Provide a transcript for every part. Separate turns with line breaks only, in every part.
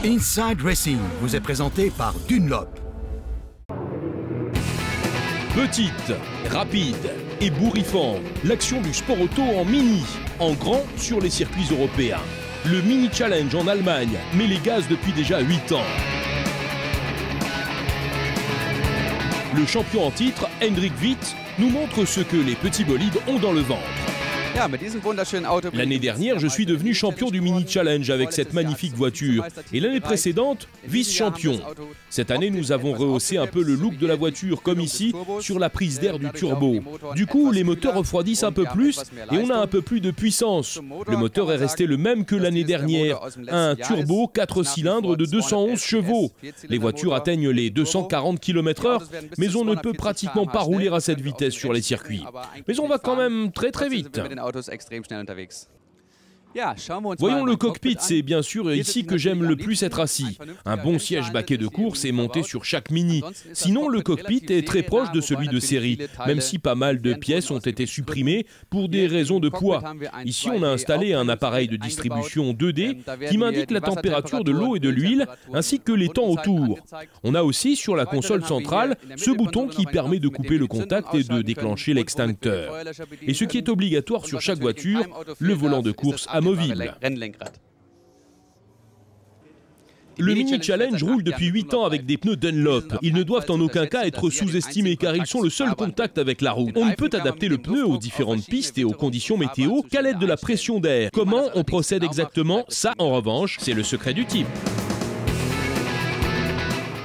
Inside Racing vous est présenté par Dunlop.
Petite, rapide et bourrifante, l'action du sport auto en mini, en grand sur les circuits européens. Le Mini Challenge en Allemagne met les gaz depuis déjà 8 ans. Le champion en titre, Hendrik Witt, nous montre ce que les petits bolides ont dans le ventre. L'année dernière, je suis devenu champion du Mini Challenge avec cette magnifique voiture. Et l'année précédente, vice-champion. Cette année, nous avons rehaussé un peu le look de la voiture, comme ici, sur la prise d'air du turbo. Du coup, les moteurs refroidissent un peu plus et on a un peu plus de puissance. Le moteur est resté le même que l'année dernière. Un turbo 4 cylindres de 211 chevaux. Les voitures atteignent les 240 km/h, mais on ne peut pratiquement pas rouler à cette vitesse sur les circuits. Mais on va quand même très vite. Voyons le cockpit, c'est bien sûr ici que j'aime le plus être assis. Un bon siège baquet de course est monté sur chaque Mini. Sinon, le cockpit est très proche de celui de série, même si pas mal de pièces ont été supprimées pour des raisons de poids. Ici, on a installé un appareil de distribution 2D qui m'indique la température de l'eau et de l'huile, ainsi que les temps autour. On a aussi sur la console centrale ce bouton qui permet de couper le contact et de déclencher l'extincteur. Et ce qui est obligatoire sur chaque voiture, le volant de course amovible. Le Mini Challenge roule depuis 8 ans avec des pneus Dunlop. Ils ne doivent en aucun cas être sous-estimés car ils sont le seul contact avec la route. On ne peut adapter le pneu aux différentes pistes et aux conditions météo qu'à l'aide de la pression d'air. Comment on procède exactement? Ça, en revanche, c'est le secret du type.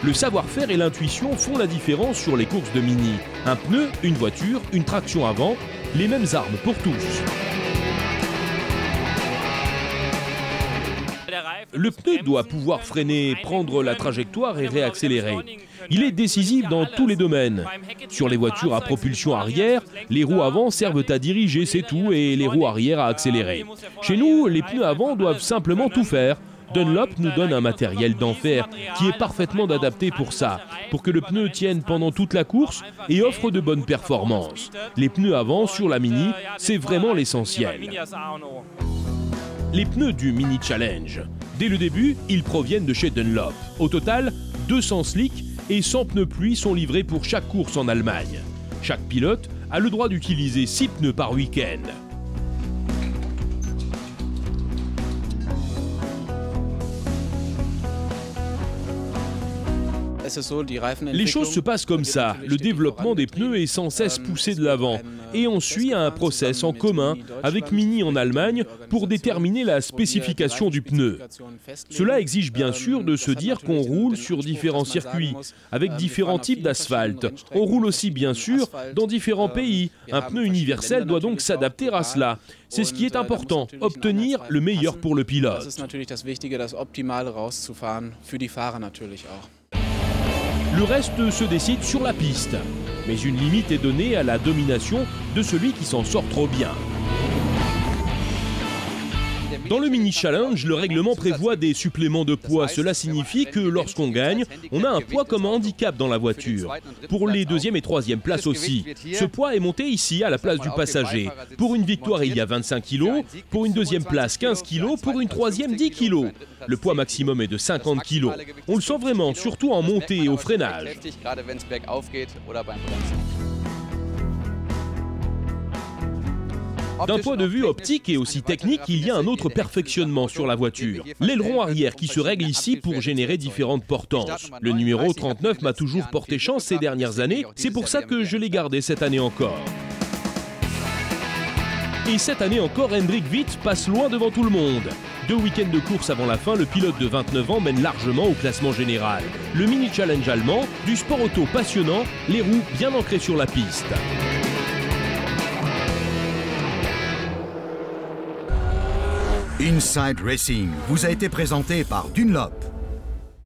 Le savoir-faire et l'intuition font la différence sur les courses de Mini. Un pneu, une voiture, une traction avant, les mêmes armes pour tous. Le pneu doit pouvoir freiner, prendre la trajectoire et réaccélérer. Il est décisif dans tous les domaines. Sur les voitures à propulsion arrière, les roues avant servent à diriger, c'est tout, et les roues arrière à accélérer. Chez nous, les pneus avant doivent simplement tout faire. Dunlop nous donne un matériel d'enfer qui est parfaitement adapté pour ça, pour que le pneu tienne pendant toute la course et offre de bonnes performances. Les pneus avant sur la Mini, c'est vraiment l'essentiel. Les pneus du Mini Challenge. Dès le début, ils proviennent de chez Dunlop. Au total, 200 slicks et 100 pneus pluie sont livrés pour chaque course en Allemagne. Chaque pilote a le droit d'utiliser 6 pneus par week-end. Les choses se passent comme ça. Le développement des pneus est sans cesse poussé de l'avant. Et on suit un process en commun avec Mini en Allemagne pour déterminer la spécification du pneu. Cela exige bien sûr de se dire qu'on roule sur différents circuits, avec différents types d'asphalte. On roule aussi bien sûr dans différents pays. Un pneu universel doit donc s'adapter à cela. C'est ce qui est important, obtenir le meilleur pour le pilote. Le reste se décide sur la piste, mais une limite est donnée à la domination de celui qui s'en sort trop bien. Dans le Mini Challenge, le règlement prévoit des suppléments de poids. Cela signifie que lorsqu'on gagne, on a un poids comme un handicap dans la voiture. Pour les 2e et 3e places aussi. Ce poids est monté ici à la place du passager. Pour une victoire, il y a 25 kg. Pour une 2e place, 15 kg. Pour une 3e, 10 kg. Le poids maximum est de 50 kg. On le sent vraiment, surtout en montée et au freinage. D'un point de vue optique et aussi technique, il y a un autre perfectionnement sur la voiture. L'aileron arrière qui se règle ici pour générer différentes portances. Le numéro 39 m'a toujours porté chance ces dernières années, c'est pour ça que je l'ai gardé cette année encore. Et cette année encore, Hendrik Witt passe loin devant tout le monde. 2 week-ends de course avant la fin, le pilote de 29 ans mène largement au classement général. Le Mini Challenge allemand, du sport auto passionnant, les roues bien ancrées sur la piste.
Inside Racing vous a été présenté par Dunlop.